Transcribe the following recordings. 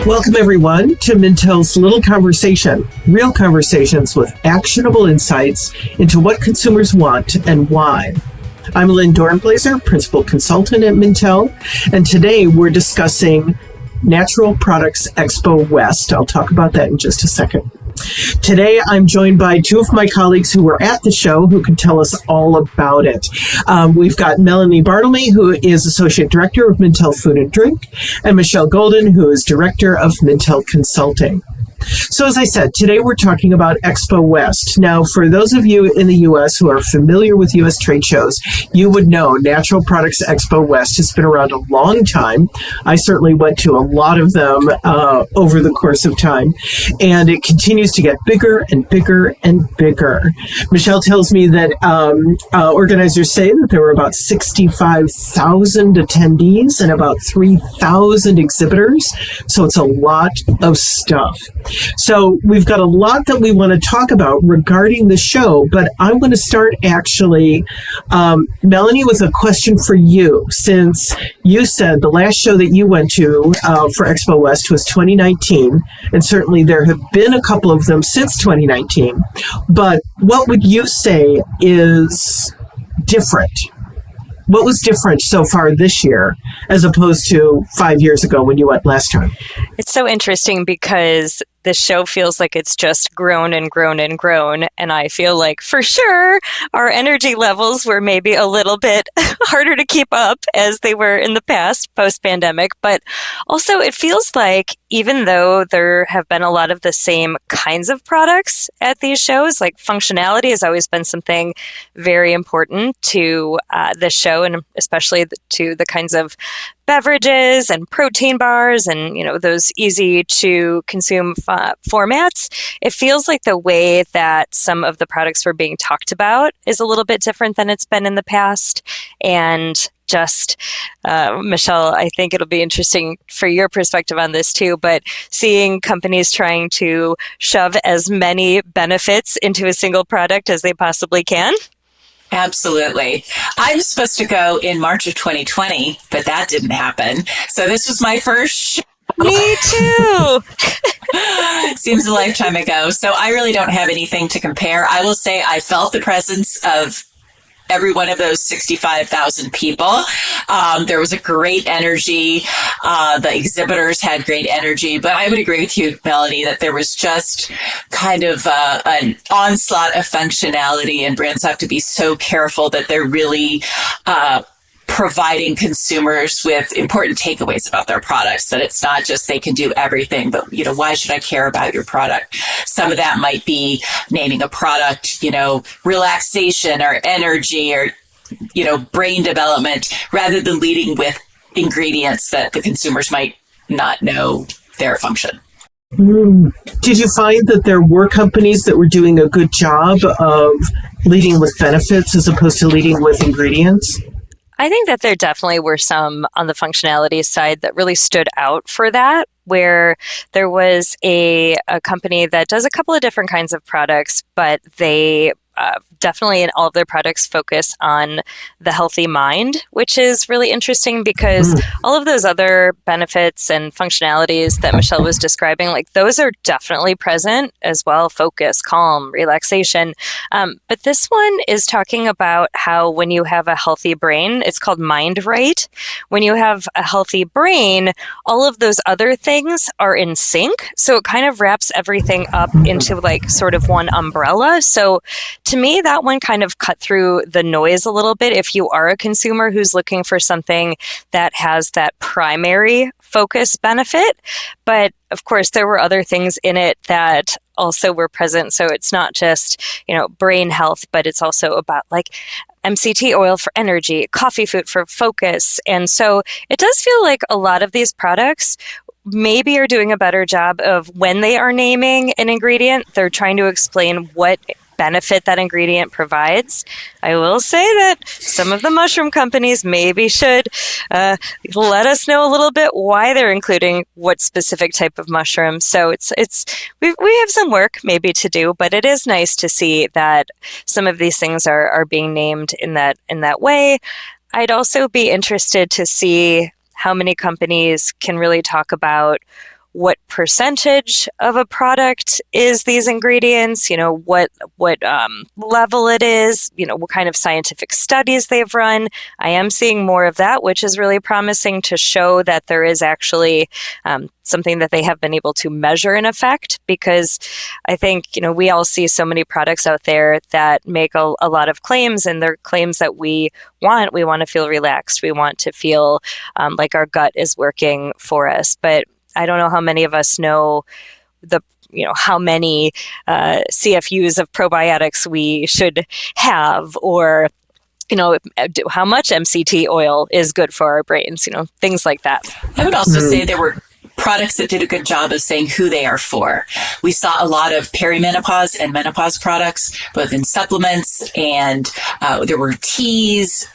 Welcome, everyone, to Mintel's Little Conversation, real conversations with actionable insights into what consumers want and why. I'm Lynn Dornblaser, Principal Consultant at Mintel, and today we're discussing Natural Products Expo West. I'll talk about that in just a second. Today, I'm joined by two of my colleagues who were at the show who can tell us all about it. We've got Melanie Bartelme, who is Associate Director of Mintel Food and Drink, and Michele Golden, who is Director of Mintel Consulting. So as I said, today we're talking about Expo West. Now, for those of you in the U.S. who are familiar with U.S. trade shows, you would know Natural Products Expo West has been around a long time. I certainly went to a lot of them over the course of time, and it continues to get bigger and bigger and bigger. Michele tells me that organizers say that there were about 65,000 attendees and about 3,000 exhibitors, so it's a lot of stuff. So we've got a lot that we want to talk about regarding the show, but I'm going to start actually, Melanie, with a question for you, since you said the last show that you went to for Expo West was 2019, and certainly there have been a couple of them since 2019, but what would you say is different? What was different so far this year as opposed to 5 years ago when you went last time? It's so interesting because this show feels like it's just grown and grown and grown. And I feel like for sure our energy levels were maybe a little bit harder to keep up as they were in the past post-pandemic. But also it feels like even though there have been a lot of the same kinds of products at these shows, like functionality has always been something very important to the show, and especially to the kinds of beverages and protein bars and, those easy to consume formats. It feels like the way that some of the products were being talked about is a little bit different than it's been in the past. And just, Michele, I think it'll be interesting for your perspective on this too, but seeing companies trying to shove as many benefits into a single product as they possibly can. Absolutely. I was supposed to go in March of 2020, but that didn't happen. So this was my first show. Me too. Seems a lifetime ago. So I really don't have anything to compare. I will say I felt the presence of every one of those 65,000 people. There was a great energy. The exhibitors had great energy, but I would agree with you, Melanie, that there was just kind of an onslaught of functionality, and brands have to be so careful that they're really providing consumers with important takeaways about their products, that it's not just they can do everything, but, why should I care about your product? Some of that might be naming a product, relaxation or energy or, brain development, rather than leading with ingredients that the consumers might not know their function. Did you find that there were companies that were doing a good job of leading with benefits as opposed to leading with ingredients? I think that there definitely were some on the functionality side that really stood out for that, where there was a company that does a couple of different kinds of products, but they definitely in all of their products focus on the healthy mind, which is really interesting because all of those other benefits and functionalities that Michele was describing, like those are definitely present as well. Focus, calm, relaxation. But this one is talking about how when you have a healthy brain, it's called Mind Right. When you have a healthy brain, all of those other things are in sync. So it kind of wraps everything up into like sort of one umbrella. So to me, that one kind of cut through the noise a little bit if you are a consumer who's looking for something that has that primary focus benefit. But of course, there were other things in it that also were present. So it's not just, brain health, but it's also about like MCT oil for energy, coffee food for focus. And so it does feel like a lot of these products maybe are doing a better job of when they are naming an ingredient, they're trying to explain what benefit that ingredient provides. I will say that some of the mushroom companies maybe should let us know a little bit why they're including what specific type of mushroom. So we have some work maybe to do, but it is nice to see that some of these things are being named in that way. I'd also be interested to see how many companies can really talk about what percentage of a product is these ingredients, what level it is, what kind of scientific studies they've run. I am seeing more of that, which is really promising to show that there is actually something that they have been able to measure in effect, because I think, we all see so many products out there that make a lot of claims, and they're claims that we want. We want to feel relaxed. We want to feel like our gut is working for us. But I don't know how many of us know how many CFUs of probiotics we should have, or how much MCT oil is good for our brains, things like that. I would also say there were products that did a good job of saying who they are for. We saw a lot of perimenopause and menopause products, both in supplements, and there were teas,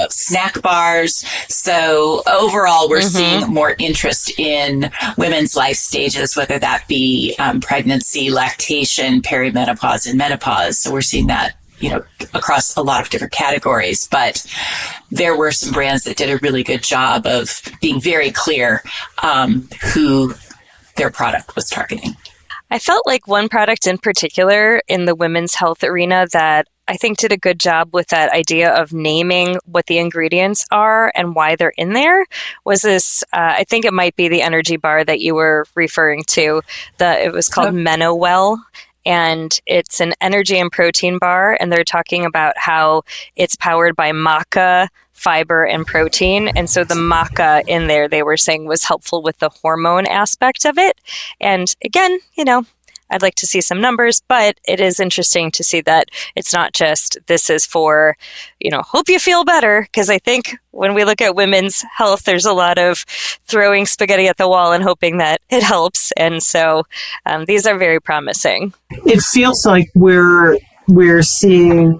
snack bars. So overall, we're seeing more interest in women's life stages, whether that be pregnancy, lactation, perimenopause, and menopause. So we're seeing that across a lot of different categories, but there were some brands that did a really good job of being very clear who their product was targeting. I felt like one product in particular in the women's health arena that I think did a good job with that idea of naming what the ingredients are and why they're in there was this, I think it might be the energy bar that you were referring to. It was called Menowell. And it's an energy and protein bar, and they're talking about how it's powered by maca, fiber, and protein. And so the maca in there, they were saying, was helpful with the hormone aspect of it. And again, I'd like to see some numbers, but it is interesting to see that it's not just this is for, hope you feel better. Because I think when we look at women's health, there's a lot of throwing spaghetti at the wall and hoping that it helps. And so these are very promising. It feels like we're seeing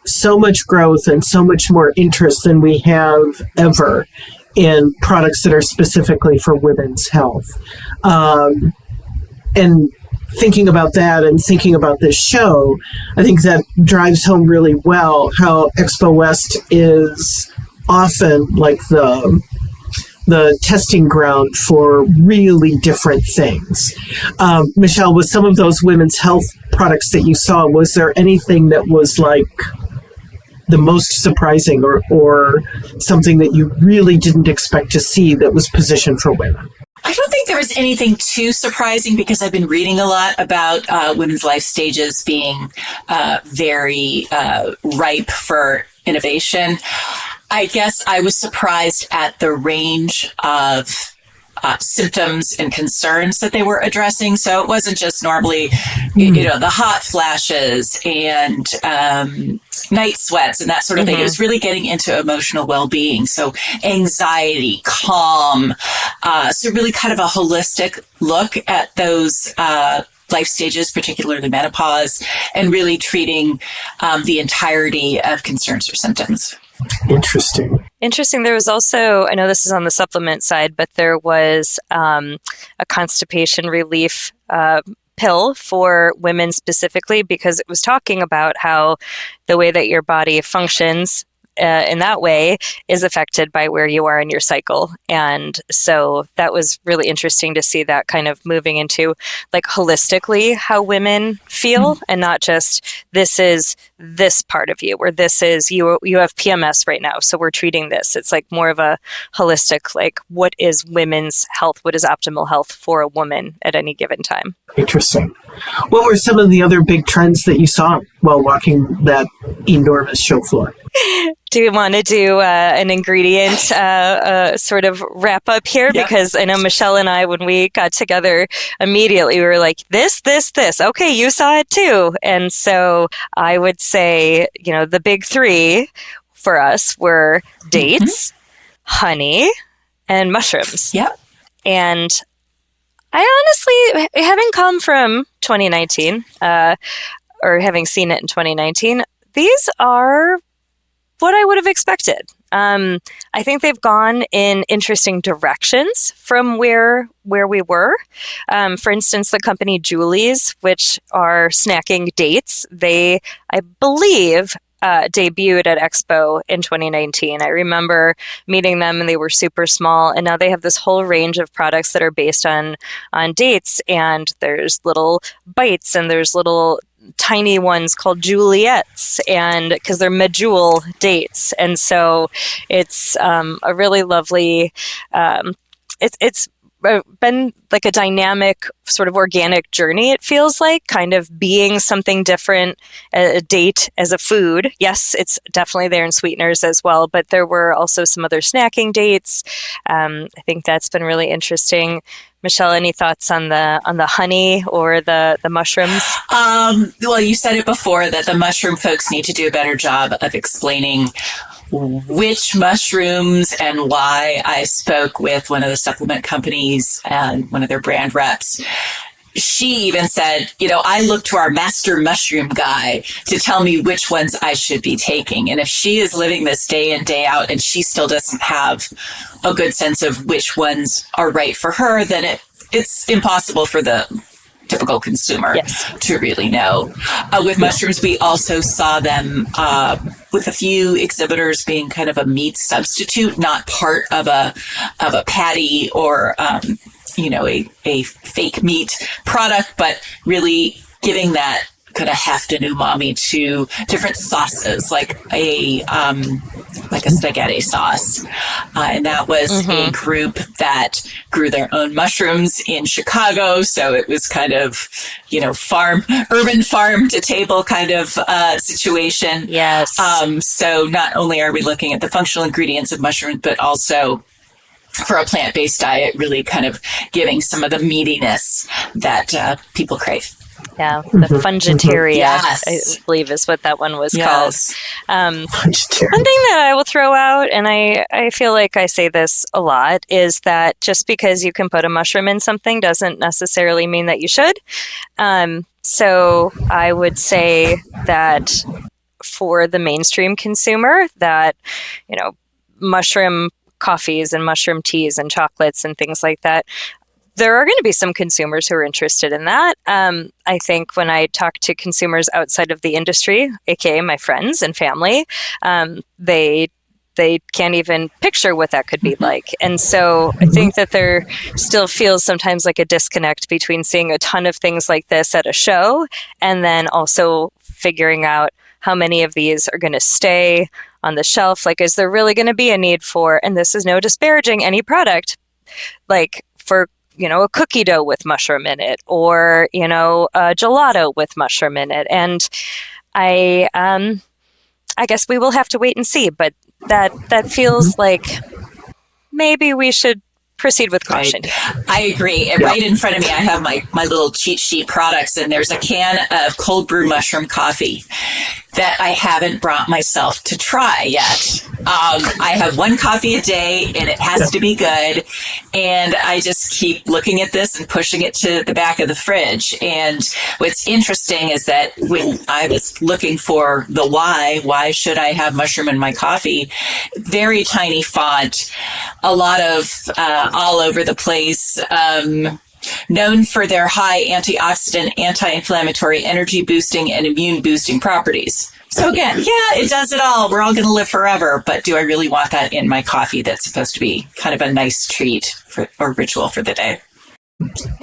so much growth and so much more interest than we have ever in products that are specifically for women's health. And thinking about that and thinking about this show, I think that drives home really well how Expo West is often like the testing ground for really different things. Michele, with some of those women's health products that you saw, was there anything that was like the most surprising or something that you really didn't expect to see that was positioned for women? I don't think there was anything too surprising because I've been reading a lot about women's life stages being very ripe for innovation. I guess I was surprised at the range of symptoms and concerns that they were addressing. So it wasn't just normally, the hot flashes and night sweats and that sort of thing. It was really getting into emotional well-being. So anxiety, calm. So really kind of a holistic look at those life stages, particularly menopause, and really treating the entirety of concerns or symptoms. Interesting. There was also, I know this is on the supplement side, but there was a constipation relief pill for women specifically, because it was talking about how the way that your body functions in that way is affected by where you are in your cycle. And so that was really interesting to see that kind of moving into like holistically how women feel and not just this is this part of you or this is you have PMS right now, so we're treating this. It's like more of a holistic, like what is women's health? What is optimal health for a woman at any given time? Interesting. What were some of the other big trends that you saw while walking that enormous show floor? Do you want to do an ingredient sort of wrap up here? Yeah. Because I know Michele and I, when we got together immediately, we were like, this. Okay, you saw it too. And so I would say, the big three for us were dates, honey, and mushrooms. Yep. And I honestly, having come from 2019, or having seen it in 2019, these are what I would have expected. I think they've gone in interesting directions from where we were. For instance, the company Julie's, which are snacking dates, they, I believe, debuted at Expo in 2019. I remember meeting them, and they were super small, and now they have this whole range of products that are based on dates, and there's little bites, and there's little tiny ones called Juliets, and because they're medjool dates, and so it's a really lovely. It's been like a dynamic sort of organic journey, it feels like, kind of being something different, a date as a food. Yes, it's definitely there in sweeteners as well, but there were also some other snacking dates. I think that's been really interesting. Michele, any thoughts on the honey or the mushrooms? Well, you said it before that the mushroom folks need to do a better job of explaining which mushrooms and why. I spoke with one of the supplement companies and one of their brand reps. She even said, I look to our master mushroom guy to tell me which ones I should be taking. And if she is living this day in, day out, and she still doesn't have a good sense of which ones are right for her, then it's impossible for the typical consumer to really know. With mushrooms, we also saw them with a few exhibitors being kind of a meat substitute, not part of a patty or a fake meat product, but really giving that kind of heft and umami to different sauces, like a spaghetti sauce. And that was a group that grew their own mushrooms in Chicago. So it was kind of, urban farm to table kind of situation. Yes. So not only are we looking at the functional ingredients of mushrooms, but also for a plant-based diet, really kind of giving some of the meatiness that people crave. Yeah, the Fungitaria, I believe is what that one was called. One thing that I will throw out, and I feel like I say this a lot, is that just because you can put a mushroom in something doesn't necessarily mean that you should. So I would say that for the mainstream consumer, that, mushroom coffees and mushroom teas and chocolates and things like that, there are going to be some consumers who are interested in that. I think when I talk to consumers outside of the industry, aka my friends and family, they can't even picture what that could be like. And so I think that there still feels sometimes like a disconnect between seeing a ton of things like this at a show and then also figuring out how many of these are going to stay on the shelf. Like, is there really going to be a need for, and this is no disparaging any product, like for a cookie dough with mushroom in it, or, a gelato with mushroom in it. And I guess we will have to wait and see, but that feels like maybe we should proceed with caution. I agree. And right in front of me, I have my little cheat sheet products, and there's a can of cold brew mushroom coffee that I haven't brought myself to try yet. I have one coffee a day, and it has to be good. And I just keep looking at this and pushing it to the back of the fridge. And what's interesting is that when I was looking for the why should I have mushroom in my coffee? Very tiny font, a lot of all over the place. Known for their high antioxidant, anti-inflammatory, energy boosting, and immune boosting properties. So again, it does it all. We're all going to live forever, but do I really want that in my coffee that's supposed to be kind of a nice treat or ritual for the day?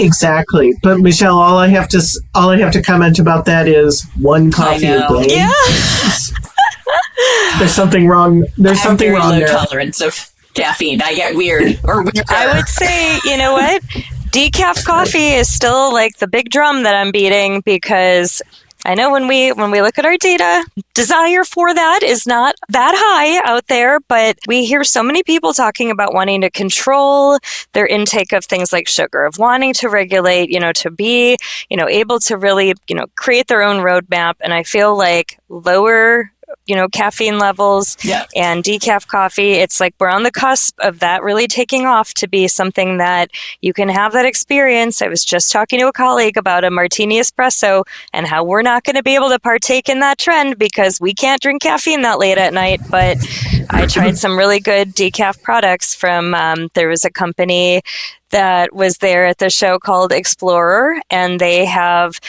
Exactly. But Michele, all I have to comment about that is one coffee a day. Yeah. There's something wrong. There's I something have wrong very low there. tolerance of caffeine. I get weird or weirder. I would say, you know what? Decaf coffee is still like the big drum that I'm beating, because I know when we look at our data, desire for that is not that high out there, but we hear so many people talking about wanting to control their intake of things like sugar, of wanting to regulate, to be, able to really, create their own roadmap. And I feel like lower caffeine levels and decaf coffee, it's like we're on the cusp of that really taking off to be something that you can have that experience. I was just talking to a colleague about a martini espresso and how we're not going to be able to partake in that trend because we can't drink caffeine that late at night. But I tried some really good decaf products from, there was a company that was there at the show called Explorer, and they have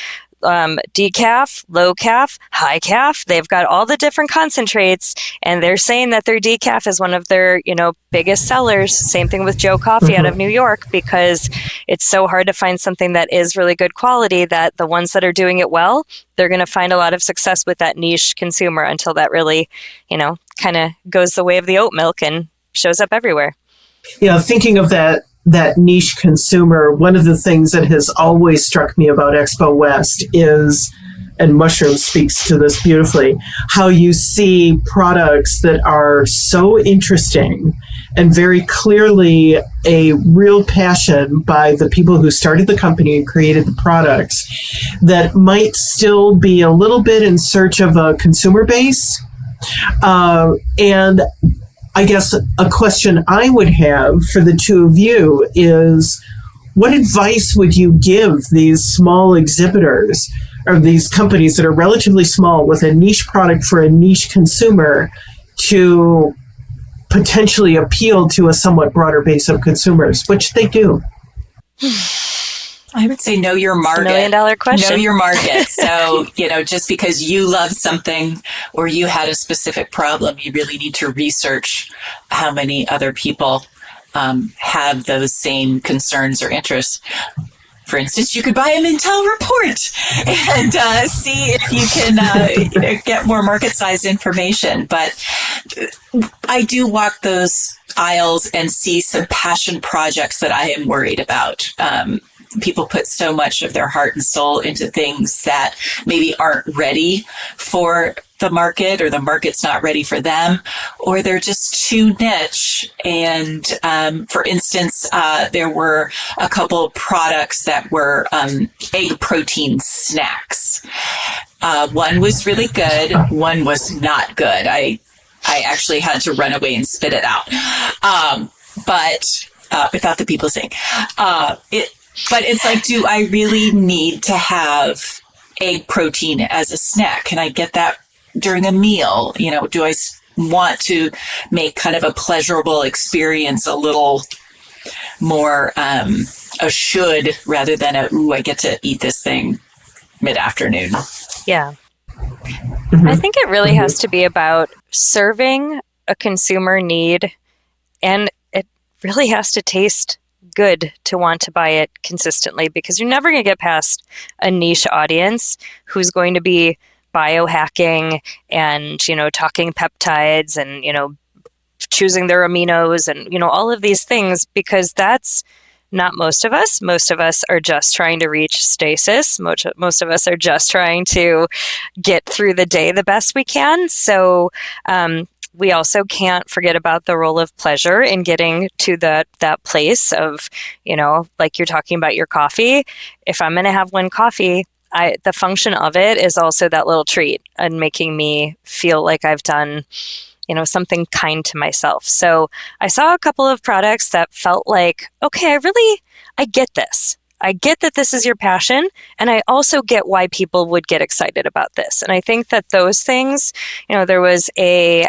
decaf, low calf, high calf. They've got all the different concentrates, and they're saying that their decaf is one of their, biggest sellers. Same thing with Joe Coffee out of New York, because it's so hard to find something that is really good quality that the ones that are doing it well, they're going to find a lot of success with that niche consumer until that really, kind of goes the way of the oat milk and shows up everywhere. Yeah, thinking of that niche consumer, one of the things that has always struck me about Expo West is, and Mushroom speaks to this beautifully, how you see products that are so interesting and very clearly a real passion by the people who started the company and created the products that might still be a little bit in search of a consumer base. And I guess a question I would have for the two of you is, what advice would you give these small exhibitors or these companies that are relatively small with a niche product for a niche consumer to potentially appeal to a somewhat broader base of consumers, which they do? I would say know your market. $1 million question. Know your market. So, just because you love something or you had a specific problem, you really need to research how many other people have those same concerns or interests. For instance, you could buy a Mintel report and see if you can get more market size information. But I do walk those aisles and see some passion projects that I am worried about. People put so much of their heart and soul into things that maybe aren't ready for the market, or the market's not ready for them, or they're just too niche. And for instance, there were a couple products that were egg protein snacks. One was really good. One was not good. I actually had to run away and spit it out. But without the people saying, but it's like, do I really need to have egg protein as a snack? Can I get that during a meal? Do I want to make kind of a pleasurable experience a little more a should rather than I get to eat this thing mid-afternoon? Yeah. I think it really has to be about serving a consumer need, and it really has to taste good to want to buy it consistently, because you're never going to get past a niche audience who's going to be biohacking and, talking peptides and, choosing their aminos and, all of these things, because that's not most of us. Most of us are just trying to reach stasis. Most of us are just trying to get through the day the best we can. So, we also can't forget about the role of pleasure in getting to that place of, like you're talking about your coffee. If I'm going to have one coffee, the function of it is also that little treat and making me feel like I've done, something kind to myself. So I saw a couple of products that felt like, okay, I get this. I get that this is your passion, and I also get why people would get excited about this. And I think that those things, there was a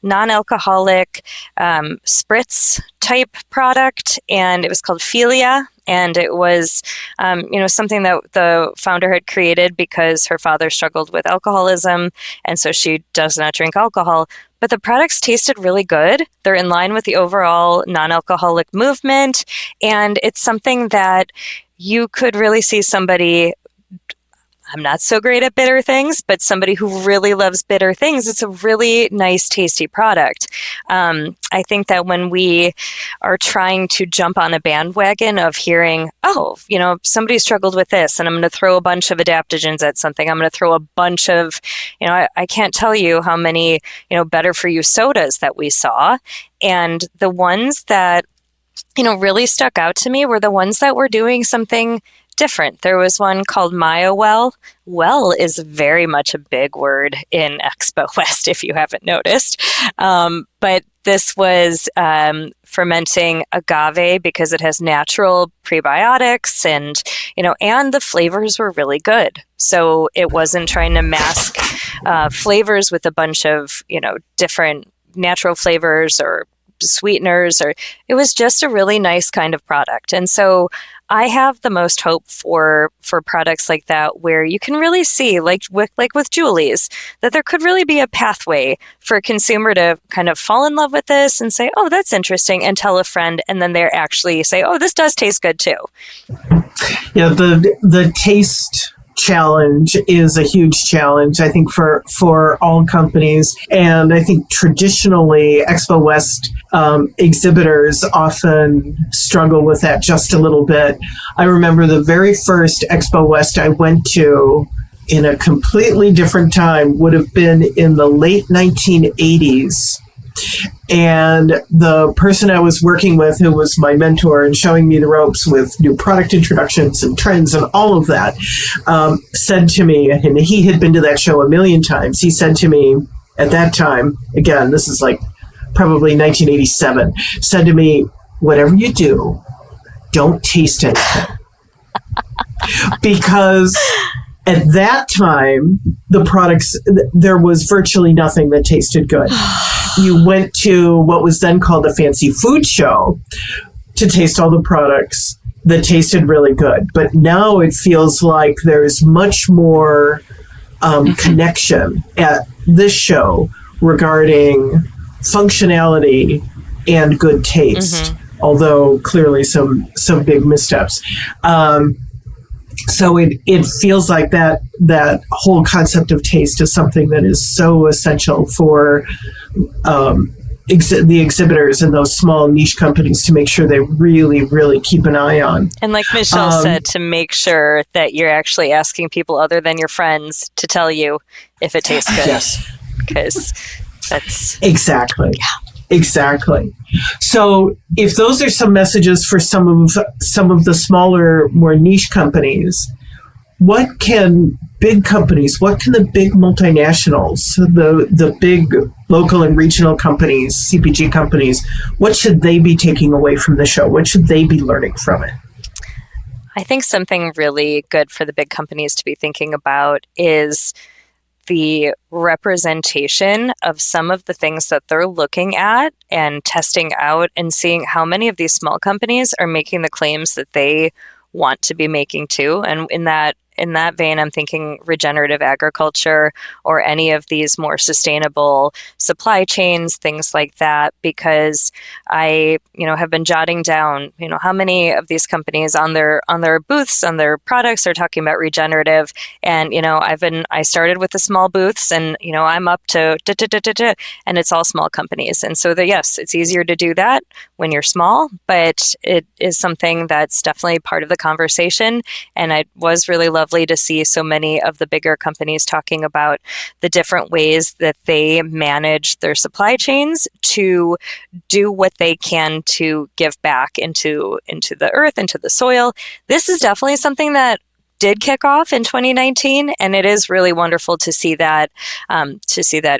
non-alcoholic spritz type product, and it was called Philia. And it was, something that the founder had created because her father struggled with alcoholism, and so she does not drink alcohol. But the products tasted really good. They're in line with the overall non-alcoholic movement, and it's something that you could really see somebody, I'm not so great at bitter things, but somebody who really loves bitter things, it's a really nice, tasty product. I think that when we are trying to jump on a bandwagon of hearing, somebody struggled with this, and I'm going to throw a bunch of adaptogens at something. I'm going to throw a bunch of, I can't tell you how many, better for you sodas that we saw. And the ones that, really stuck out to me were the ones that were doing something different. There was one called MyoWell. Well is very much a big word in Expo West, if you haven't noticed. But this was fermenting agave because it has natural prebiotics, and and the flavors were really good. So it wasn't trying to mask flavors with a bunch of different natural flavors or sweeteners, or it was just a really nice kind of product. And so I have the most hope for products like that, where you can really see, like with Julie's, that there could really be a pathway for a consumer to kind of fall in love with this and say, oh, that's interesting, and tell a friend, and then they're actually say, oh, this does taste good too. Yeah, the taste challenge is a huge challenge, I think, for all companies. And I think traditionally Expo West exhibitors often struggle with that just a little bit. I remember the very first Expo West I went to in a completely different time would have been in the late 1980s. And the person I was working with, who was my mentor and showing me the ropes with new product introductions and trends and all of that, said to me, and he had been to that show a million times, he said to me at that time, again, this is like probably 1987, said to me, whatever you do, don't taste anything. Because at that time, the products, there was virtually nothing that tasted good. You went to what was then called a fancy food show to taste all the products that tasted really good. But now it feels like there's much more connection at this show regarding functionality and good taste, although clearly some big missteps. So it feels like that whole concept of taste is something that is so essential for the exhibitors and those small niche companies to make sure they really, really keep an eye on. And like Michele said, to make sure that you're actually asking people other than your friends to tell you if it tastes good. Yes. Because that's... Exactly. Yeah. Exactly. So if those are some messages for some of the smaller, more niche companies, what can big companies, what can the big multinationals, the big local and regional companies, CPG companies, what should they be taking away from the show? What should they be learning from it? I think something really good for the big companies to be thinking about is the representation of some of the things that they're looking at and testing out, and seeing how many of these small companies are making the claims that they want to be making too. And in that vein, I'm thinking regenerative agriculture or any of these more sustainable supply chains, things like that, because I, have been jotting down, how many of these companies on their booths, on their products are talking about regenerative. And, I started with the small booths, and, I'm up to and it's all small companies. And so yes, it's easier to do that when you're small, but it is something that's definitely part of the conversation. And it was really lovely to see so many of the bigger companies talking about the different ways that they manage their supply chains to do what they can to give back into the earth, into the soil. This is definitely something that did kick off in 2019, and it is really wonderful to see that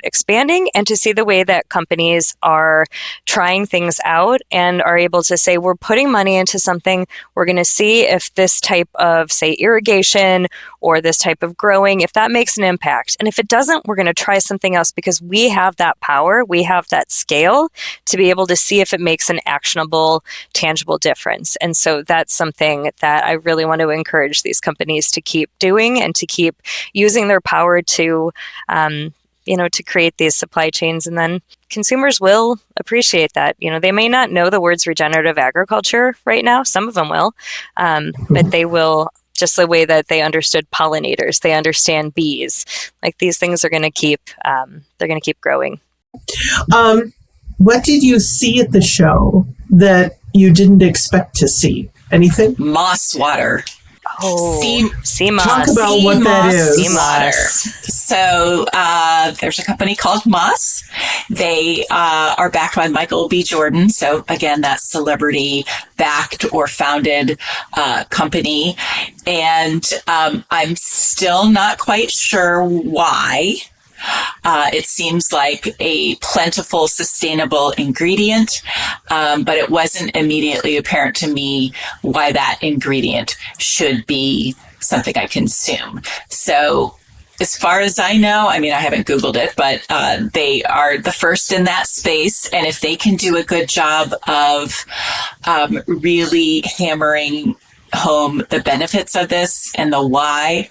expanding, and to see the way that companies are trying things out and are able to say, we're putting money into something, we're going to see if this type of, say, irrigation or this type of growing, if that makes an impact. And if it doesn't, we're going to try something else, because we have that power, we have that scale to be able to see if it makes an actionable, tangible difference. And so that's something that I really want to encourage these companies to keep doing, and to keep using their power to, to create these supply chains. And then consumers will appreciate that. They may not know the words regenerative agriculture right now. Some of them will, but they will. Just the way that they understood pollinators, they understand bees. Like, these things are going to keep, they're going to keep growing. What did you see at the show that you didn't expect to see? Anything? Moss water. Oh, sea moss. Talk about what that is. Sea moss. So there's a company called Moss. They are backed by Michael B. Jordan. So again, that celebrity-backed or founded company. And I'm still not quite sure why. It seems like a plentiful, sustainable ingredient, but it wasn't immediately apparent to me why that ingredient should be something I consume. So as far as I know, I mean, I haven't Googled it, but they are the first in that space. And if they can do a good job of really hammering home the benefits of this and the why,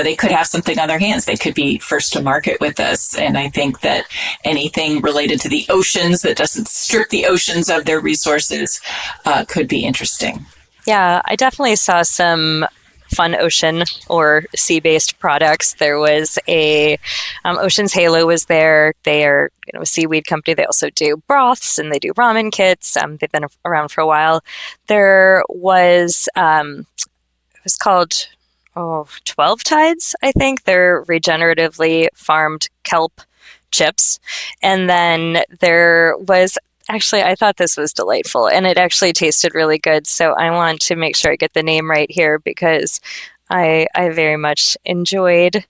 they could have something on their hands. They could be first to market with this. And I think that anything related to the oceans that doesn't strip the oceans of their resources could be interesting. Yeah, I definitely saw some fun ocean or sea-based products. There was Ocean's Halo was there. They are a seaweed company. They also do broths and they do ramen kits. They've been around for a while. There was, it was called 12 Tides, I think. They're regeneratively farmed kelp chips. And then there was, actually, I thought this was delightful and it actually tasted really good. So I want to make sure I get the name right here because I very much enjoyed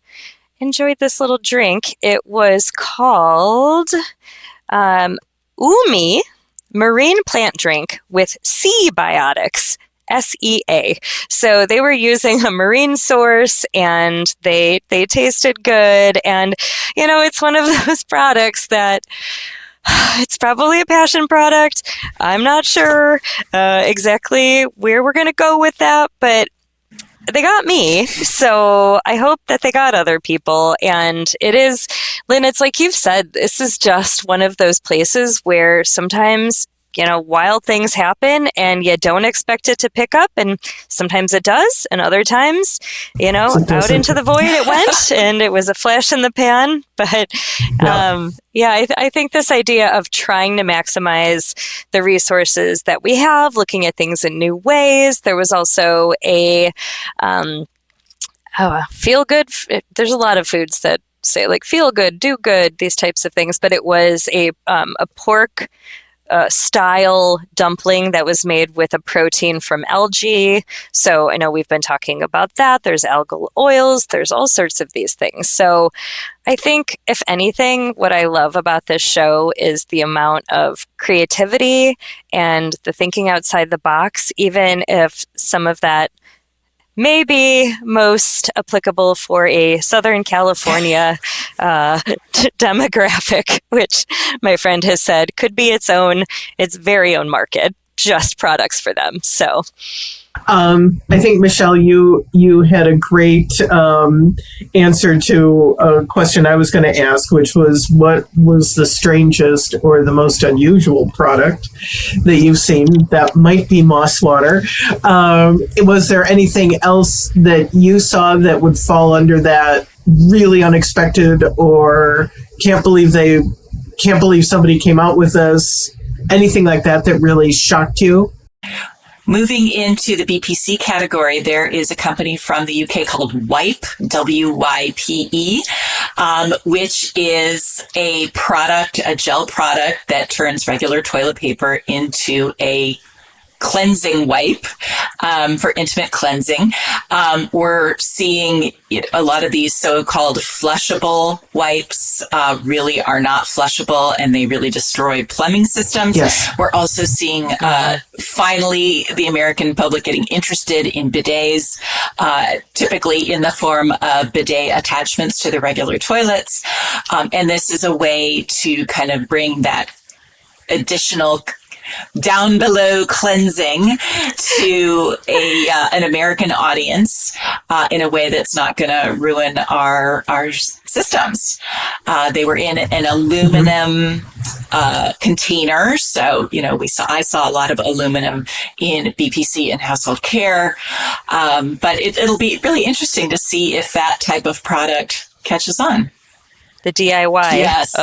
this little drink. It was called Umi Marine Plant Drink with Sea Biotics. SEA. So they were using a marine source and they tasted good. And, it's one of those products that it's probably a passion product. I'm not sure exactly where we're going to go with that, but they got me. So I hope that they got other people. And it is, Lynn, it's like you've said, this is just one of those places where sometimes wild things happen and you don't expect it to pick up. And sometimes it does. And other times, out into the void it went and it was a flash in the pan. But I think this idea of trying to maximize the resources that we have, looking at things in new ways. There was also a feel good. There's a lot of foods that say like feel good, do good, these types of things. But it was a pork style dumpling that was made with a protein from algae. So I know we've been talking about that. There's algal oils. There's all sorts of these things. So I think, if anything, what I love about this show is the amount of creativity and the thinking outside the box, even if some of that may be most applicable for a Southern California demographic, which my friend has said could be its very own market, just products for them. So I think, Michele, you had a great answer to a question I was going to ask, which was, what was the strangest or the most unusual product that you've seen? That might be moss water. Was there anything else that you saw that would fall under that really unexpected, or can't believe somebody came out with this? Anything like that really shocked you? Moving into the BPC category, there is a company from the UK called Wipe, WYPE, which is a gel product that turns regular toilet paper into a cleansing wipe for intimate cleansing. We're seeing a lot of these so-called flushable wipes really are not flushable, and they really destroy plumbing systems. Yes. We're also seeing finally the American public getting interested in bidets, typically in the form of bidet attachments to the regular toilets. And this is a way to kind of bring that additional down below cleansing to an American audience in a way that's not going to ruin our systems. They were in an aluminum container, so I saw a lot of aluminum in BPC and household care, but it'll be really interesting to see if that type of product catches on. The DIY yes.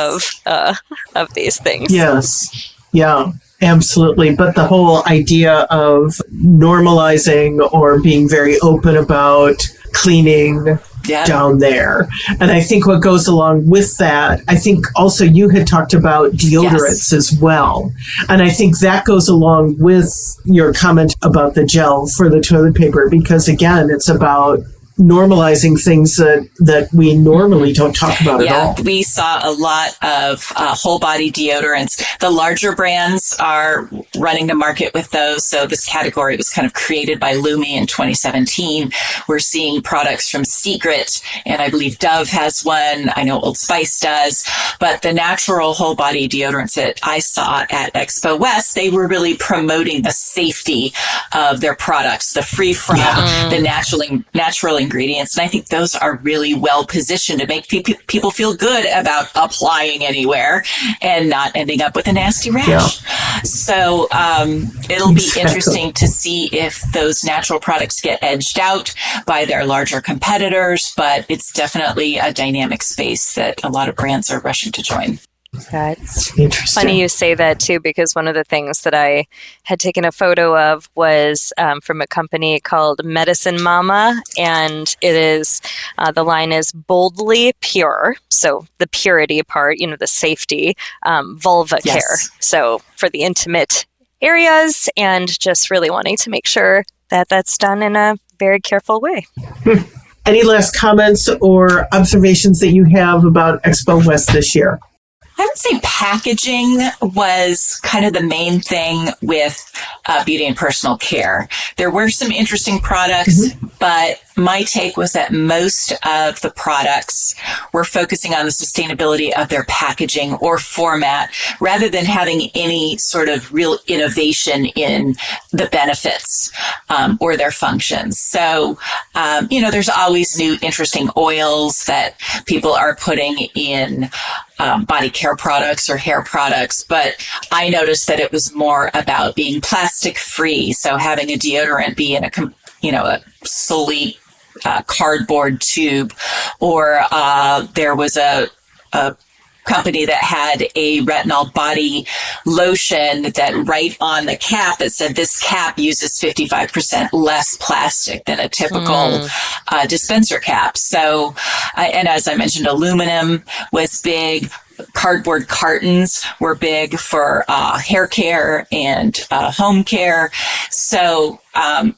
of these things. Yes. Yeah. Absolutely. But the whole idea of normalizing or being very open about cleaning down there. And I think what goes along with that, I think also you had talked about deodorants as well. And I think that goes along with your comment about the gel for the toilet paper, because again, it's about normalizing things that we normally don't talk about at all. Yeah, we saw a lot of whole body deodorants. The larger brands are running to market with those. So this category was kind of created by Lumi in 2017. We're seeing products from Secret, and I believe Dove has one. I know Old Spice does. But the natural whole body deodorants that I saw at Expo West, they were really promoting the safety of their products, the free from, the natural ingredients. And I think those are really well positioned to make people feel good about applying anywhere and not ending up with a nasty rash. Yeah. So it'll be interesting to see if those natural products get edged out by their larger competitors, but it's definitely a dynamic space that a lot of brands are rushing to join. That's interesting. Funny you say that too, because one of the things that I had taken a photo of was from a company called Medicine Mama, and it is the line is boldly pure, so the purity part, the safety, vulva care, so for the intimate areas, and just really wanting to make sure that that's done in a very careful way. Any last comments or observations that you have about Expo West this year? I would say packaging was kind of the main thing with beauty and personal care. There were some interesting products, but my take was that most of the products were focusing on the sustainability of their packaging or format rather than having any sort of real innovation in the benefits or their functions. So, there's always new interesting oils that people are putting in body care products or hair products, but I noticed that it was more about being plastic free. So having a deodorant be in a solely cardboard tube, or there was a company that had a retinol body lotion that right on the cap that said this cap uses 55% less plastic than a typical dispenser cap. So, and as I mentioned, aluminum was big. Cardboard cartons were big for hair care and home care. So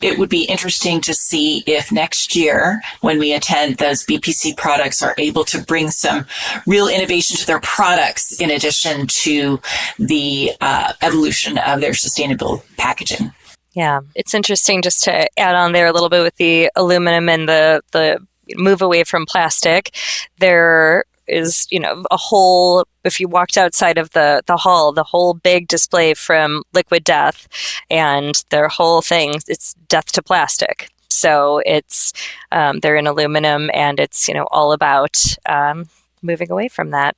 it would be interesting to see if next year, when we attend, those BPC products are able to bring some real innovation to their products in addition to the evolution of their sustainable packaging. Yeah, it's interesting just to add on there a little bit with the aluminum and the move away from plastic. There is, a whole, if you walked outside of the hall, the whole big display from Liquid Death, and their whole thing, it's death to plastic. So it's, they're in aluminum, and it's, all about moving away from that.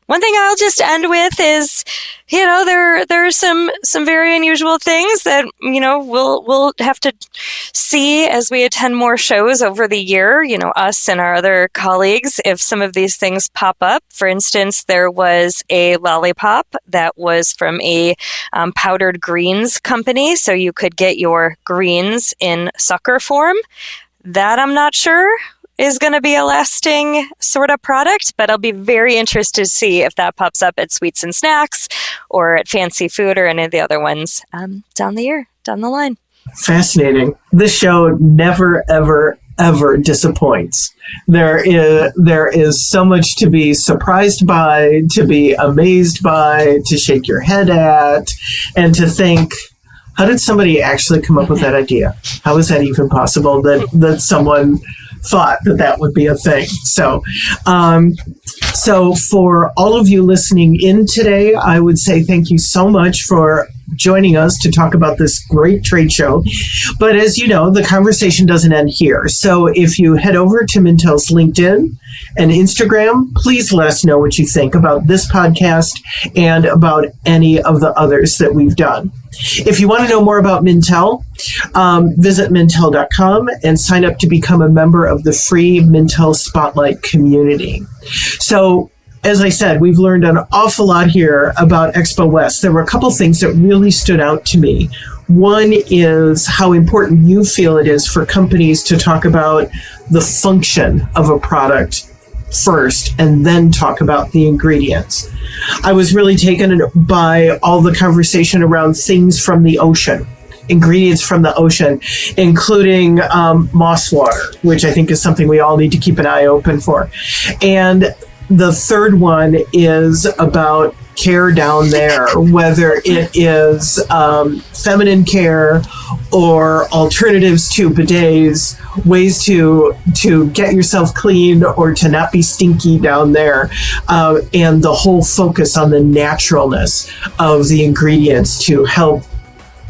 One thing I'll just end with is, there are some very unusual things that, we'll have to see as we attend more shows over the year, us and our other colleagues, if some of these things pop up. For instance, there was a lollipop that was from a powdered greens company, so you could get your greens in sucker form. That I'm not sure is going to be a lasting sort of product, but I'll be very interested to see if that pops up at Sweets and Snacks or at Fancy Food or any of the other ones down the line. Fascinating. This show never, ever, ever disappoints. There is so much to be surprised by, to be amazed by, to shake your head at, and to think, how did somebody actually come up with that idea? How is that even possible that someone thought that would be a thing? So for all of you listening in today, I would say thank you so much for joining us to talk about this great trade show. But as you know, the conversation doesn't end here. So if you head over to Mintel's LinkedIn and Instagram, please let us know what you think about this podcast and about any of the others that we've done. If you want to know more about Mintel, visit Mintel.com and sign up to become a member of the free Mintel Spotlight community. So, as I said, we've learned an awful lot here about Expo West. There were a couple things that really stood out to me. One is how important you feel it is for companies to talk about the function of a product first and then talk about the ingredients. I was really taken by all the conversation around things from the ocean. ingredients from the ocean, including moss water, which I think is something we all need to keep an eye open for. And the third one is about care down there, whether it is feminine care or alternatives to bidets, ways to get yourself clean or to not be stinky down there, and the whole focus on the naturalness of the ingredients to help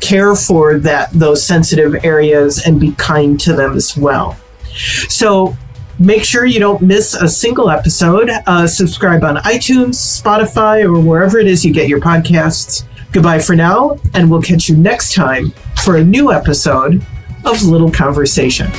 care for those sensitive areas and be kind to them as well. So make sure you don't miss a single episode. Subscribe on iTunes, Spotify, or wherever it is you get your podcasts. Goodbye for now, and we'll catch you next time for a new episode of Little Conversation.